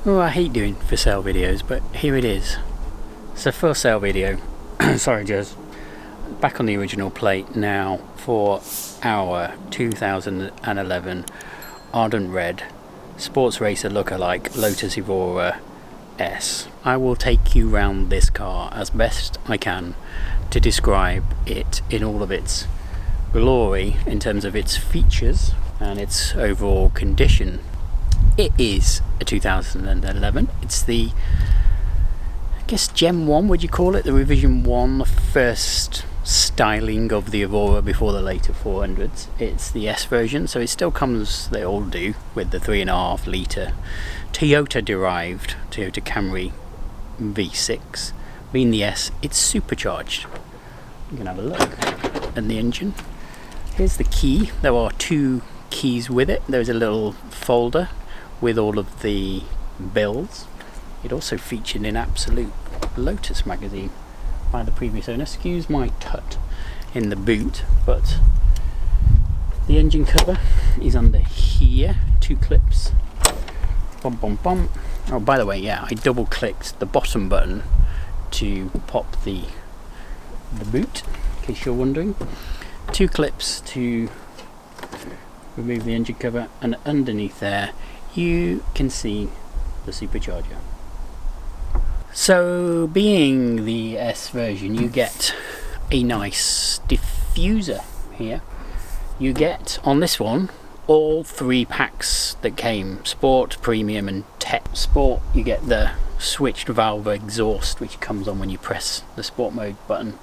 Oh, I hate doing for sale videos, but here it is. It's a for sale video. Sorry, Jez. Back on the original plate now for our 2011 Ardent Red sports racer lookalike Lotus Evora S. I will take you round this car as best I can to describe it in all of its glory in terms of its features and its overall condition. It is a 2011. It's the, I guess, Gen 1, would you call it? The Revision 1, the first styling of the Evora before the later 400s. It's the S version, so it still comes, they all do, with the 3.5 litre Toyota derived Toyota Camry V6. Being the S, it's supercharged. You can have a look at the engine. Here's the key. There are two keys with it. There's a little folder with all of the bills. It also featured in Absolute Lotus magazine by the previous owner. Excuse my tut in the boot, but the engine cover is under here. Two clips. Bum bum bum. Oh, by the way, yeah, I double clicked the bottom button to pop the boot, in case you're wondering. Two clips to remove the engine cover, and underneath there you can see the supercharger. So being the S version, you get a nice diffuser here. You get on this one all three packs that came: Sport, Premium and Tech. Sport, you get the switched valve exhaust which comes on when you press the Sport mode button,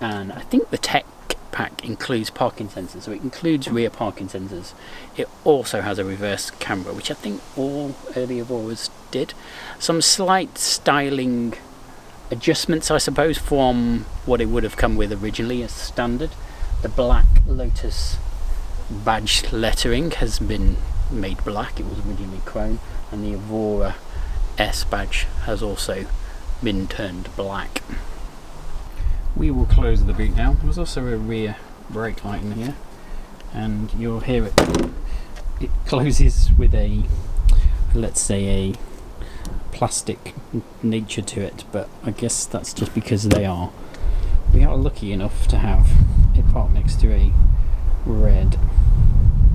and I think the Tech pack includes parking sensors, so it includes rear parking sensors. It also has a reverse camera, which I think all early Evoras did. Some slight styling adjustments, I suppose, from what it would have come with originally as standard. The black Lotus badge lettering has been made black. It was originally chrome, and the Evora S badge has also been turned black. We will close the boot now. There's also a rear brake light in here, and you'll hear it closes with a, let's say, a plastic nature to it, but I guess that's just because we are lucky enough to have it parked next to a red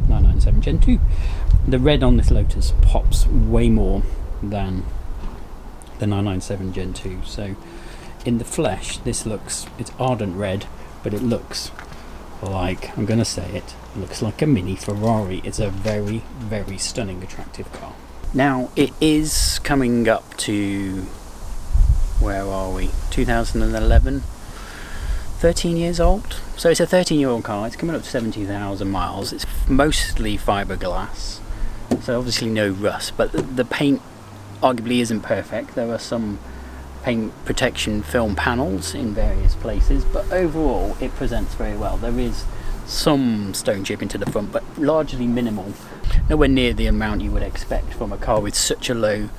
997 Gen 2. The red on this Lotus pops way more than the 997 Gen 2, so in the flesh it's Ardent Red, but it looks like, I'm gonna say it, looks like a mini Ferrari. It's a very, very stunning, attractive car. Now it is coming up to, where are we, 2011, 13 years old. So it's a 13-year-old car. It's coming up to 70,000 miles. It's mostly fiberglass, so obviously no rust, but the paint arguably isn't perfect. There are some paint protection film panels in various places, but overall it presents very well. There is some stone chipping to the front, but largely minimal. Nowhere near the amount you would expect from a car with such a low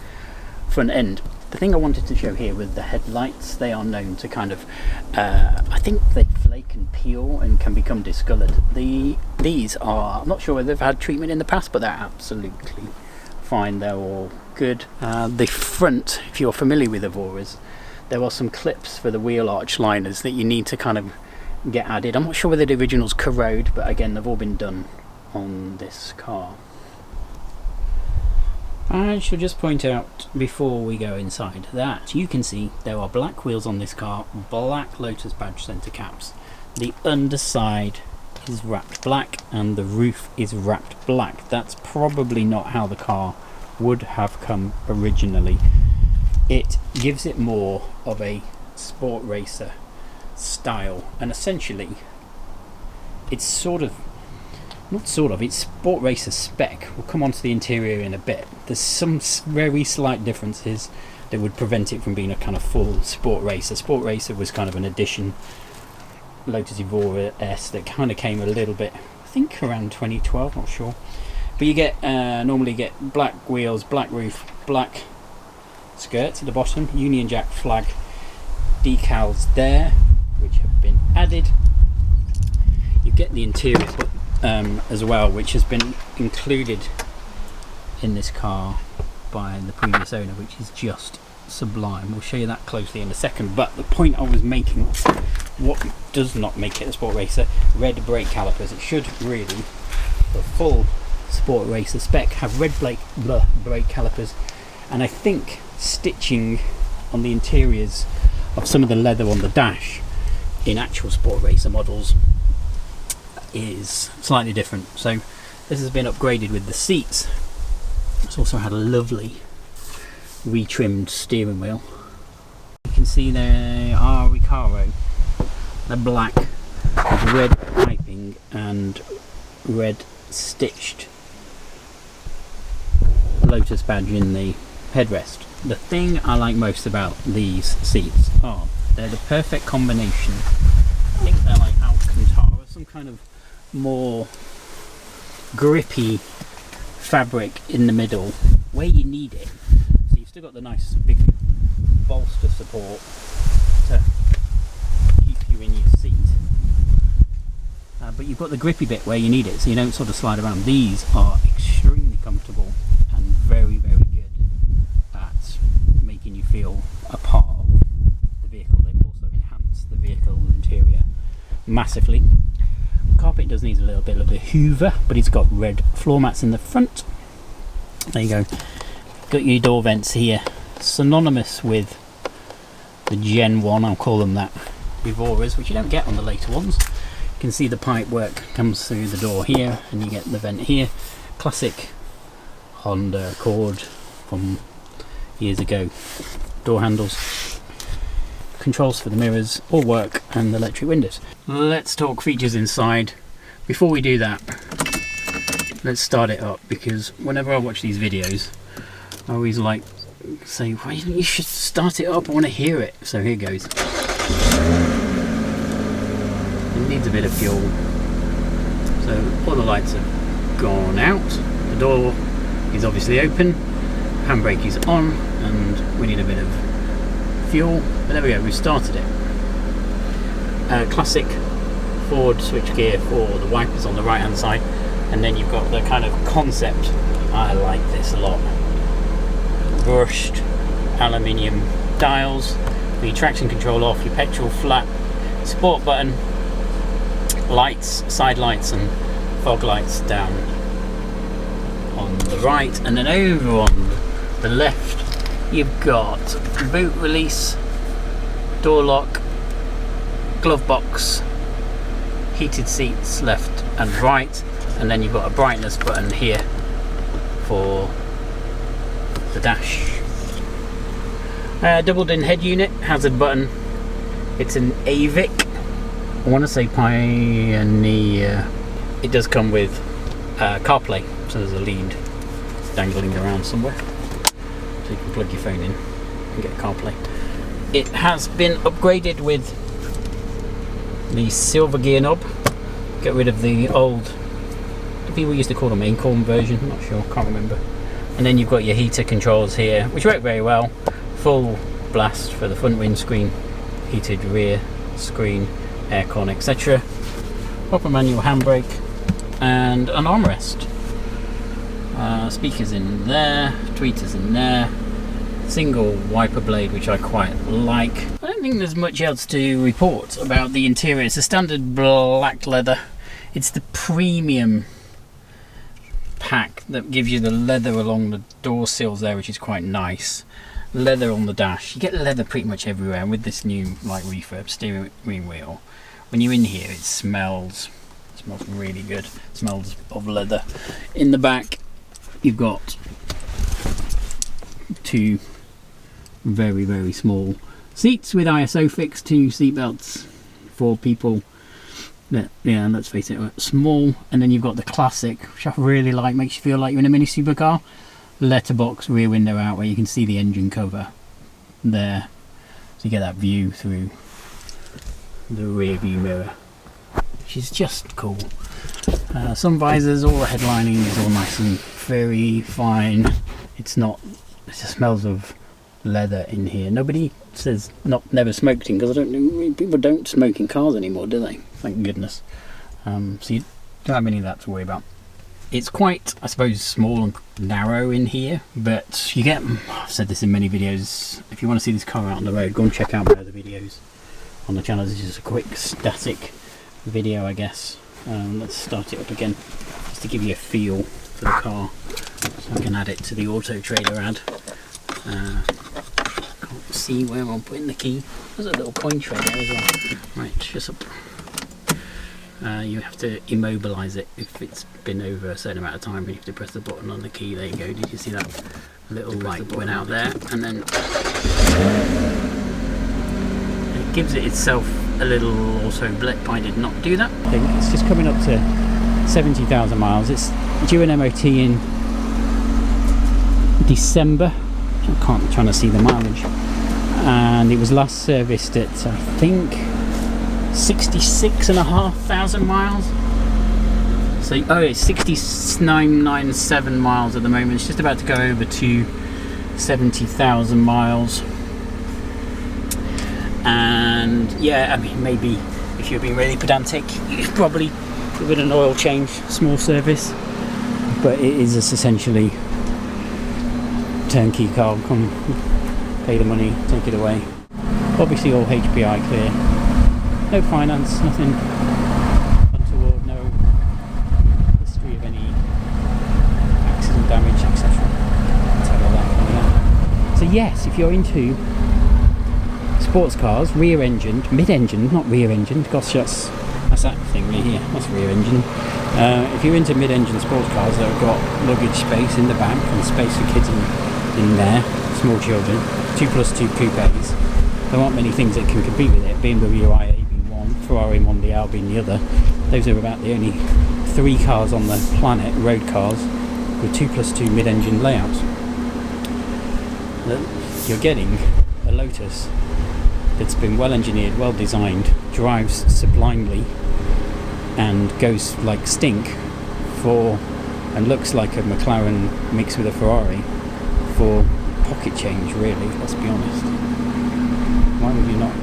front end. The thing I wanted to show here with the headlights, they are known to kind of, I think they flake and peel and can become discoloured. These are, I'm not sure whether they've had treatment in the past, but they're absolutely fine. They're all good. The front, if you're familiar with Evoras, there are some clips for the wheel arch liners that you need to kind of get added. I'm not sure whether the originals corrode, but again, they've all been done on this car. I should just point out before we go inside that you can see there are black wheels on this car, black Lotus badge centre caps. The underside is wrapped black and the roof is wrapped black. That's probably not how the car would have come originally. It gives it more of a sport racer style, and essentially it's it's sport racer spec. We'll come on to the interior in a bit. There's some very slight differences that would prevent it from being a kind of full sport racer. Sport racer was kind of an addition, Lotus Evora S, that kind of came a little bit, I think around 2012, not sure. But you get normally get black wheels, black roof, black skirts at the bottom, Union Jack flag decals there, which have been added. You get the interior as well, which has been included in this car by the previous owner, which is just sublime. We'll show you that closely in a second, but the point I was making, what does not make it a sport racer, red brake calipers. It should really, for a full sport racer spec, have red brake calipers, and I think stitching on the interiors of some of the leather on the dash in actual sport racer models is slightly different. So this has been upgraded with the seats. It's also had a lovely retrimmed steering wheel. You can see they are Recaro. They're black with red piping and red stitched Lotus badge in the headrest. The thing I like most about these seats are they're the perfect combination. I think they're like Alcantara, some kind of more grippy fabric in the middle where you need it. So you've still got the nice big bolster support to keep you in your seat, but you've got the grippy bit where you need it, so you don't sort of slide around. These are extremely comfortable and very, very good at making you feel a part of the vehicle. They also enhance the vehicle interior massively. The carpet does need a little bit of a hoover, but it's got red floor mats in the front. There you go. Got your door vents here, synonymous with the Gen 1, I'll call them that, Evoras, which you don't get on the later ones. You can see the pipe work comes through the door here, and you get the vent here. Classic Honda Accord from years ago. Door handles, controls for the mirrors all work, and the electric windows. Let's talk features inside. Before we do that, let's start it up, because whenever I watch these videos I always like say, why don't you should start it up, I want to hear it. So here goes. It needs a bit of fuel. So all the lights have gone out, the door is obviously open, handbrake is on, and we need a bit of fuel. But there we go, we've started it. Classic Ford switchgear for the wipers on the right hand side, and then you've got the kind of concept, I like this a lot, brushed aluminium dials for your traction control off, your petrol flat, sport button, lights, side lights and fog lights down on the right, and then over on the left you've got boot release, door lock, glove box, heated seats left and right, and then you've got a brightness button here for the dash. Doubled in head unit, hazard button. It's an AVIC, I want to say Pioneer. It does come with CarPlay, so there's a lead dangling around somewhere, so you can plug your phone in and get CarPlay. It has been upgraded with the silver gear knob. Get rid of the old, people used to call them Acorn version, I'm not sure, can't remember. And then you've got your heater controls here, which work very well. Full blast for the front windscreen, heated rear screen, aircon, etc. Proper manual handbrake, and an armrest. Speakers in there, tweeters in there, single wiper blade, which I quite like. I don't think there's much else to report about the interior. It's a standard black leather. It's the premium pack that gives you the leather along the door sills there, which is quite nice. Leather on the dash. You get leather pretty much everywhere, and with this new like refurb steering wheel, when you're in here it smells really good. It smells of leather. In the back you've got two very, very small seats with ISO fixed, 2 seat belts for people that, yeah, let's face it, small. And then you've got the classic, which I really like, makes you feel like you're in a mini supercar, letterbox rear window out, where you can see the engine cover there, so you get that view through the rear view mirror, which is just cool. Some visors, all the headlining is all nice and very fine. It's not, it just smells of leather in here. Nobody says never smoked in, because I don't know, people don't smoke in cars anymore, do they? Thank goodness. So you don't have any of that to worry about. It's quite, I suppose, small and narrow in here, but you get, I've said this in many videos, if you want to see this car out on the road, go and check out my other videos on the channel. This is just a quick static video, I guess. Let's start it up again, just to give you a feel for the car, so I can add it to the Auto Trader ad. Can't see where I'm putting the key. There's a little pointer there as well. Right, just up. You have to immobilise it if it's been over a certain amount of time. You have to press the button on the key. There you go. Did you see that little light went out there? And then it gives it itself a little auto blip. I did not do that. I think it's just coming up to 70,000 miles. It's due an MOT in December. I'm trying to see the mileage. And it was last serviced at, I think, 66,500 miles. So oh, it's 6997 miles at the moment. It's just about to go over to 70,000 miles. And yeah, I mean, maybe if you're being really pedantic, you should probably give it an oil change, small service. But it is essentially turnkey car. Come pay the money, take it away. Obviously all HPI clear. No finance, nothing untoward, no history of any accident damage, etc. Tell all that coming out. So yes, if you're into sports cars, rear-engined, mid-engined, not rear-engined, gosh, that's that thing right here, that's rear-engine. If you're into mid-engine sports cars that have got luggage space in the back and space for kids in there, small children, 2+2 coupes, there aren't many things that can compete with it. BMW i8, Ferrari Mondial being the other. Those are about the only 3 cars on the planet, road cars, with 2+2 mid-engine layouts. You're getting a Lotus that's been well engineered, well designed, drives sublimely, and goes like stink for, and looks like a McLaren mixed with a Ferrari for pocket change, really. Let's be honest. Why would you not